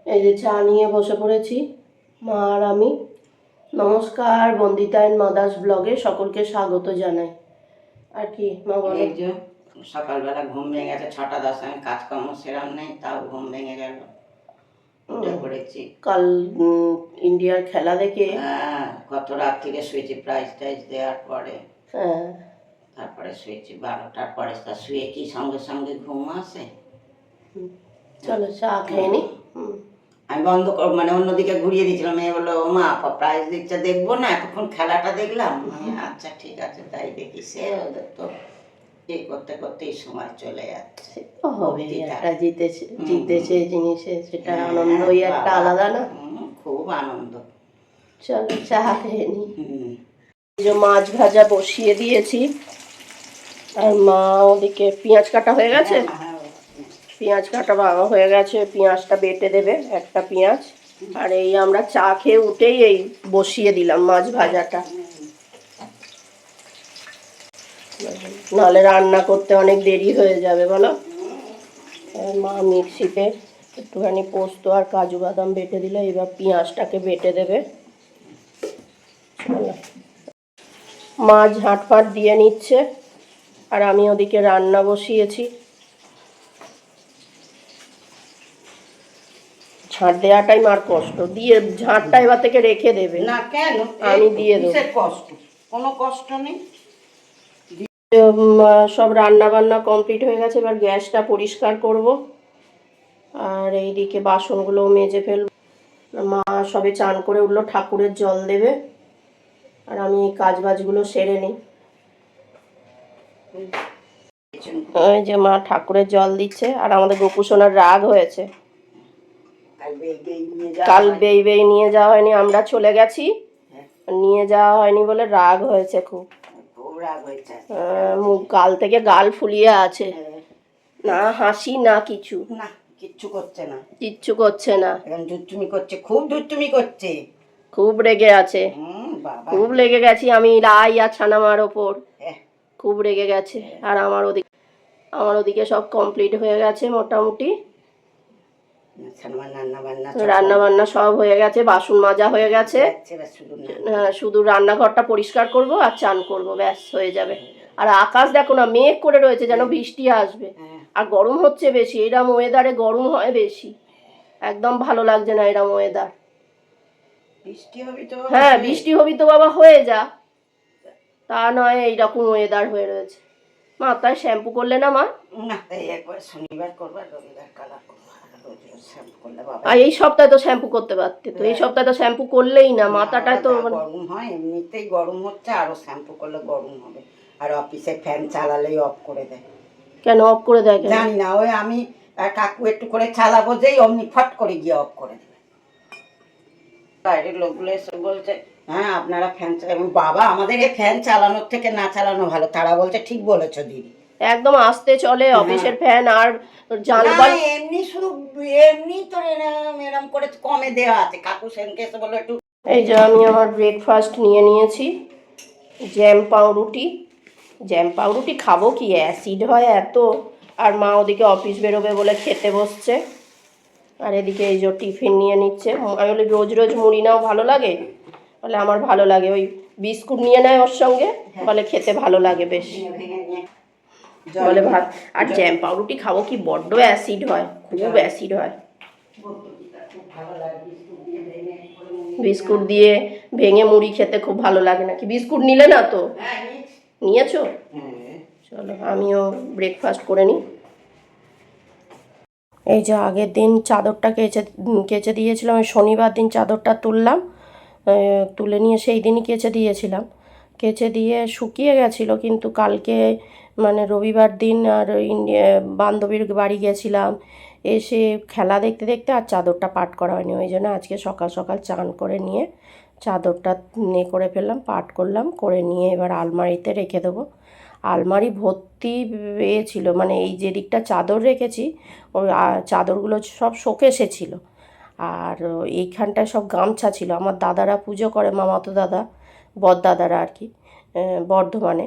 এই যে চা নিয়ে বসে পড়েছি মা আর আমি। নমস্কার, বন্দিতা এন্ড মাদার্স ব্লগে সকলকে স্বাগত জানাই। আর কি মা বলো? এই যে সকালবেলা ঘুম ভেঙে গেছে, 6টা 10 আমি কাজকর্ম সেরাম নেই, তাও ঘুম ভেঙে গেল, উঠে পড়েছি। কাল ইন্ডিয়ার খেলা দেখে কত রাত থেকে শুয়েছি, প্রাইজ টাইজ দেওয়ার পরে হ্যাঁ তারপরে শুয়েছি 12টার পরে। তা শুয়ে কি সঙ্গে সঙ্গে ঘুম আসে? চলো চা খেয়ে নি। আমি বন্ধ মানে অন্যদিকে ঘুরিয়ে দিয়েছিলাম। মেয়ে বললো, ও মা প্রাইজ দিচ্ছে, দেখবো না, এতক্ষণ খেলাটা দেখলাম। আমি আচ্ছা ঠিক আছে তাই দেখি। সে ওদের তো এই করতে করতেই সময় চলে যাচ্ছে। হবে, একটা জিতেছে জিতেছে জিনিসে, সেটা আনন্দই একটা আলাদা না? খুব আনন্দ। চলো চা খেয়ে নি। যে মাছ ভাজা বসিয়ে দিয়েছি, আর মা ওদিকে পেঁয়াজ কাটা হয়ে গেছে, পেঁয়াজ কাটা বাবা হয়ে গেছে, পেঁয়াজটা বেটে দেবে একটা পেঁয়াজ। আর এই আমরা চা খেয়ে উঠেই এই বসিয়ে দিলাম মাছ ভাজাটা, নাহলে রান্না করতে অনেক দেরি হয়ে যাবে বলো। মা মিক্সিতে একটুখানি পোস্ত আর কাজু বাদাম বেটে দিলে এবার পেঁয়াজটাকে বেটে দেবে। মা ঝাঁটফাট দিয়ে নিচ্ছে, আর আমি ওদিকে রান্না বসিয়েছি। ঝাঁট দেওয়াটাই মার কষ্ট, দিয়ে ঝাঁটটা এবার থেকে রেখে দেবে না। কেন? আমি দিয়ে দেবো, কষ্ট কোনো কষ্ট নেই। সব রান্না বান্না কমপ্লিট হয়ে গেছে, এবার গ্যাসটা পরিষ্কার করব, আর এইদিকে বাসনগুলো মেজে ফেলব। মা সবে চান করে উঠলো, ঠাকুরের জল দেবে, আর আমি এই কাজ বাজগুলো সেরে নিই। ওই যে মা ঠাকুরের জল দিচ্ছে, আর আমাদের গোপুসোনার রাগ হয়েছে, কাল বেই বেই নিয়ে যাওয়া হয়নি, আমরা চলে গেছি, নিয়ে যাওয়া হয়নি বলে রাগ হয়েছে খুব। মুখ গাল থেকে গাল ফুলিয়ে আছে, না হাসি না কিছু, না কিচ্ছু করছে না, কিচ্ছু করছে না, এখন দুষ্টুমি করছে, খুব দুষ্টুমি করছে, খুব রেগে আছে, খুব রেগে গেছি আমি লাই আর ছানামার ওপর, খুব রেগে গেছে। আর আমার ওদিকে সব কমপ্লিট হয়ে গেছে মোটামুটি, রান্না বান্না সব হয়ে গেছে, বাসন মাজা হয়ে গেছে, শুধু রান্নাঘরটা পরিষ্কার করব আর চান করব, ব্যাস হয়ে যাবে। আর আকাশ দেখো না, মেঘ করে রয়েছে, যেন বৃষ্টি আসবে, আর গরম হচ্ছে বেশি, এরম ওয়েদারে গরম হয় বেশি, একদম ভালো লাগছে না এরম ওয়েদার। হ্যাঁ বৃষ্টি হবি তো বাবা, হয়ে যা, তা নয় এইরকম ওয়েদার হয়ে রয়েছে। মা তাই শ্যাম্পু করলে না মা? না, একবার শনিবার করবো, রবিবার কালার করবো, আর এই সপ্তাহে তো শ্যাম্পু করতে পারতে, তো এই সপ্তাহে তো শ্যাম্পু করলেই না, মাথাটা তো গরম হয়, এমনিতেই গরম হচ্ছে, আরো শ্যাম্পু করলে গরম হবে। আর অফিসে ফ্যান চালালেই অফ করে দেয়। কেন অফ করে দেয়? জানি না, ওই আমি কাকু একটু করে চালাবো যেই অমনি ফট করে গিয়ে অফ করে দেবে। বাইরের লোকগুলো এসে বলছে, হ্যাঁ আপনারা ফ্যান চালাবেন। বাবা, আমাদের এই ফ্যান চালানোর থেকে না চালানো ভালো। তারা বলছে ঠিক বলেছো দিদি, একদম আস্তে চলে অফিসের ফ্যান, আর জানলা এমনি শুধু এমনি তো এরম করে কমে দেওয়া আছে। কাকু সেনকে এসে বললো একটু। এই যে আমি আমার ব্রেকফাস্ট নিয়ে নিয়েছি, জ্যাম পাউরুটি। জ্যাম পাউরুটি খাবো কি, অ্যাসিড হয় এত। আর মা ওদিকে অফিস বেরোবে বলে খেতে বসছে, আর এদিকে এই যে টিফিন নিয়ে নিচ্ছে। আমি বলি রোজ রোজ মুড়ি নাও, ভালো লাগে? বলে আমার ভালো লাগে, ওই বিস্কুট নিয়ে নেয় ওর সঙ্গে, বলে খেতে ভালো লাগে বেশ, বলে ভাত। আর জ্যাম পাউরুটি খাবো কি, বড্ড অ্যাসিড হয়, খুব অ্যাসিড হয়। বিস্কুট দিয়ে ভেঙে মুড়ি খেতে খুব ভালো লাগে নাকি? বিস্কুট নিলে না তো? নিয়েছো? চলো আমিও ব্রেকফাস্ট করে নিই। এই যে আগের দিন চাদরটা কেচে দিয়েছিলাম, ওই শনিবার দিন চাদরটা তুললাম, তুলে নিয়ে সেই দিনই কেচে দিয়েছিলাম, কেচে দিয়ে শুকিয়ে গেছিলো, কিন্তু কালকে মানে রবিবার দিন আর বান্ধবীর বাড়ি গেছিলাম, এসে খেলা দেখতে দেখতে আর চাদরটা পাট করা হয়নি, ওই জন্য আজকে সকাল সকাল চান করে নিয়ে চাদরটা করে ফেললাম, পাট করলাম, করে নিয়ে এবার আলমারিতে রেখে দেবো। আলমারি ভর্তি ছিল, মানে এই যে দিকটা চাদর রেখেছি ওই চাদরগুলো সব শোকেসে ছিল, আর এইখানটায় সব গামছা ছিল। আমার দাদারা পুজো করে, মামাতো দাদা, বড়দাদারা আর কি, বর্ধমানে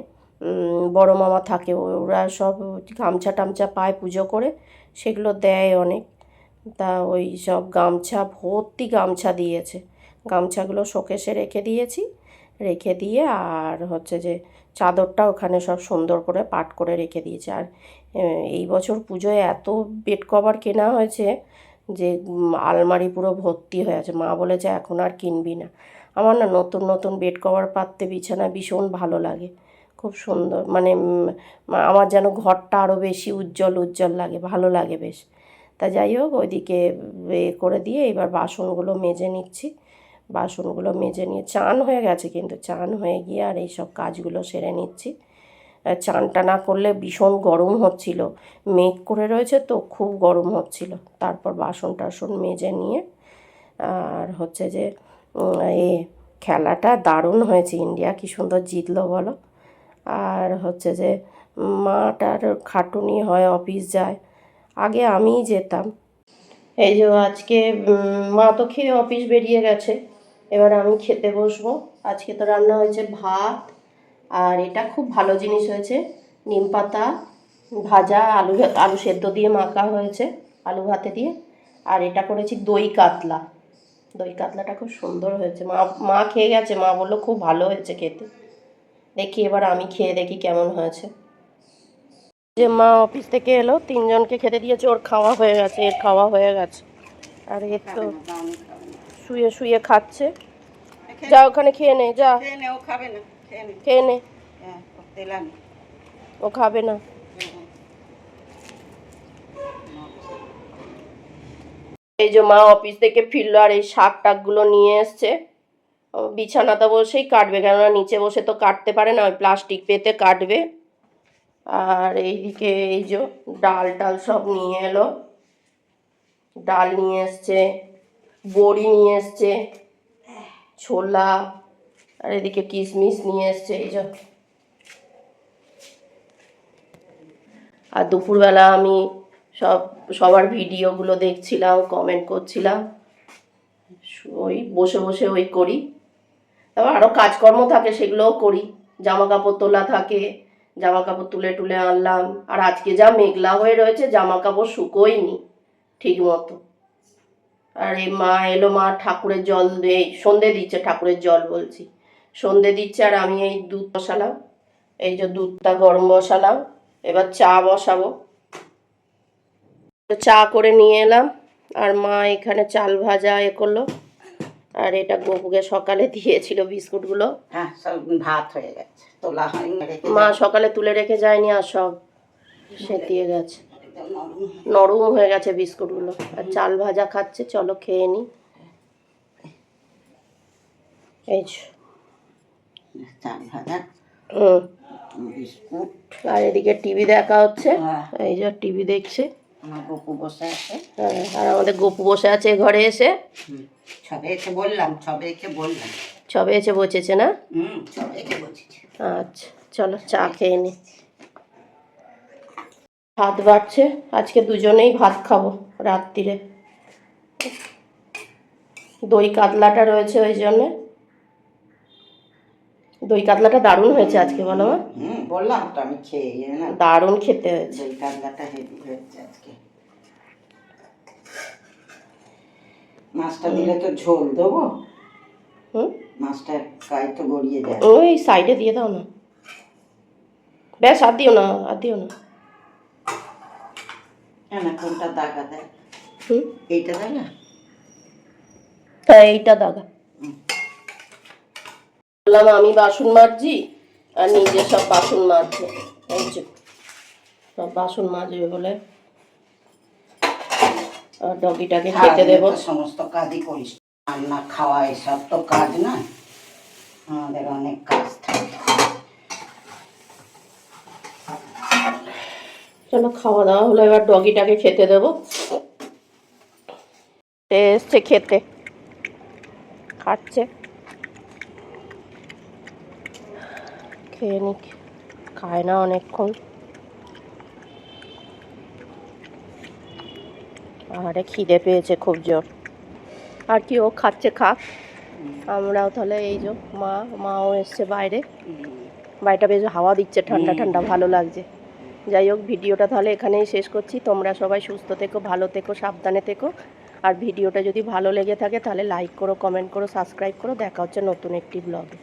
বড় মামা থাকে, ওরা সব গামছা টামছা পায় পুজো করে, সেগুলো দেয় অনেক। তা ওই সব গামছা ভর্তি গামছা দিয়েছে, গামছাগুলো শোকেসে রেখে দিয়েছি, রেখে দিয়ে আর হচ্ছে যে চাদরটা ওখানে সব সুন্দর করে পাট করে রেখে দিয়েছে। আর এই বছর পুজোয় এত বেড কভার কেনা হয়েছে যে আলমারি পুরো ভর্তি হয়ে আছে। মা বলেছে এখন আর কিনবি না। আমার না নতুন নতুন বেড কভার পাততে বিছানা ভীষণ ভালো লাগে, খুব সুন্দর, মানে আমার যেন ঘরটা আরও বেশি উজ্জ্বল উজ্জ্বল লাগে, ভালো লাগে বেশ। তা যাই হোক, ওইদিকে করে দিয়ে এবার বাসনগুলো মেজে নিচ্ছি। বাসনগুলো মেজে নিয়ে চান হয়ে গেছে, কিন্তু চান হয়ে গিয়ে আর এইসব কাজগুলো সেরে নিচ্ছি। চানটা না করলে ভীষণ গরম হচ্ছিল, মেঘ করে রয়েছে তো খুব গরম হচ্ছিল। তারপর বাসন টাসন মেজে নিয়ে আর হচ্ছে যে এ খেলাটা দারুণ হয়েছে, ইন্ডিয়া কি সুন্দর জিতলো বলো। আর হচ্ছে যে মাটার খাটুনি হয়, অফিস যায়, আগে আমিই যেতাম। এই যে আজকে মা তো খেয়ে অফিস বেরিয়ে গেছে, এবার আমি খেতে বসবো। আজকে তো রান্না হয়েছে ভাত, আর এটা খুব ভালো জিনিস হয়েছে, নিম পাতা ভাজা, আলু আলু সেদ্ধ দিয়ে মাখা হয়েছে আলু ভাতে দিয়ে। আর এটা করেছি দই কাতলা, দই কাতলাটা খুব সুন্দর হয়েছে। মা খেয়ে গেছে, মা বললো খুব ভালো হয়েছে খেতে। দেখি এবার আমি খেয়ে দেখি কেমন হয়েছে। যে মা অফিস থেকে এলো, তিনজনকে খেতে দিয়েছে, ওর খাওয়া হয়ে গেছে, এর খাওয়া হয়ে গেছে, আর এর তো শুয়ে শুয়ে খাচ্ছে। যা ওখানে খেয়ে নে, যা খেয়ে নে, ও খাবে না। এই যে মা অফিস থেকে ফিরলো, আর এই শাক টাকগুলো নিয়ে এসছে, বিছানাতে বসেই কাটবে, কেননা নিচে বসে তো কাটতে পারে না, ওই প্লাস্টিক পেতে কাটবে। আর এইদিকে এই যে ডাল টাল সব নিয়ে এলো, ডাল নিয়ে এসছে, বড়ি নিয়ে এসছে, ছোলা, আর এদিকে কিশমিশ নিয়ে এসছে এই যে। আর দুপুরবেলা আমি সবার ভিডিওগুলো দেখছিলাম, কমেন্ট করছিলাম, ওই বসে বসে ওই করি। তারপর আরও কাজকর্ম থাকে, সেগুলোও করি, জামা কাপড় তোলা থাকে, জামা কাপড় তুলে টুলে আনলাম। আর আজকে যা মেঘলা হয়ে রয়েছে, জামা কাপড় শুকোয়নি ঠিক মতো। আর এই মা এলো, মা ঠাকুরের জল দিয়ে সন্ধে দিচ্ছে, ঠাকুরের জল বলছি, সন্ধে দিচ্ছে। আর আমি এই দুধ বসালাম, এই যে দুধটা গরম বসালাম, এবার চা বসাবো। চা করে নিয়ে এলাম, আর মা এখানে চাল ভাজা করলো। আর এটা গপুকে সকালে দিয়েছিল বিস্কুটগুলো, হ্যাঁ সব ভাত হয়ে গেছে, তোলা হয়নি, মা সকালে তুলে রেখে যায়নি, আর সব সেটিয়ে গেছে, নরম হয়ে গেছে বিস্কুটগুলো। আর চাল ভাজা খাচ্ছে, চলো খেয়ে নি। এই চাল ভাজা বিস্কুট। আর এদিকে টিভি দেখা হচ্ছে, এই যে টিভি দেখছে, আমার গপু বসে আছে। আর আমাদের গপু বসে আছে ঘরে এসে, সবে এসে বললাম, সবে এসে বসেছে না? সবে এসে বসেছে। আচ্ছা চলো চা খেয়ে নি। ভাত বাড়ছে, আজকে দুজনেই ভাত খাবো রাত্রিরে। দই কাতলাটা রয়েছে, ওই জন্যে। দই কাতলাটা দারুণ হয়েছে আজকে, বলো মা? বললাম তো আমি খেয়ে না, দারুণ খেতে হয়েছে, দই কাতলাটা হেভি হয়েছে আজকে। মাছটা দিলে তো ঝোল দেবো, মাছটা গায়ে তো গড়িয়ে যায়, ওই সাইডে দিয়ে দাও না, ব্যাস আর দিও না, আর দিও না। না কোনটা দাগা দেয়? এইটা দাগা, হ্যাঁ এইটা দাগা। বললাম আমি বাসন মাজছি, আর নিজে সব বাসন মাজছে, এই যে সব বাসন মাজবে বলে। আর ডগিটাকে খেতে দেবো। সমস্ত কাজই করিস, রান্না খাওয়া এসব তো কাজ না, আমাদের অনেক কাজ থাকে। চলো খাওয়া দাওয়া হলো, এবার ডগিটাকে খেতে দেবো। এসছে খেতে, খাচ্ছে, খেয়ে নি, খায় না অনেকক্ষণ। আরে খিদে পেয়েছে খুব জোর, আর কি ও খাচ্ছে খাক, আমরাও তাহলে এই যে মাও এসছে বাইরে, বাড়িটা বেশ হাওয়া দিচ্ছে, ঠান্ডা ঠান্ডা ভালো লাগছে। যাই হোক, ভিডিওটা তাহলে এখানেই শেষ করছি। তোমরা সবাই সুস্থ থেকো, ভালো থেকো, সাবধানে থেকো। আর ভিডিওটা যদি ভালো লেগে থাকে তাহলে লাইক করো, কমেন্ট করো, সাবস্ক্রাইব করো। দেখা হচ্ছে নতুন একটি ব্লগে।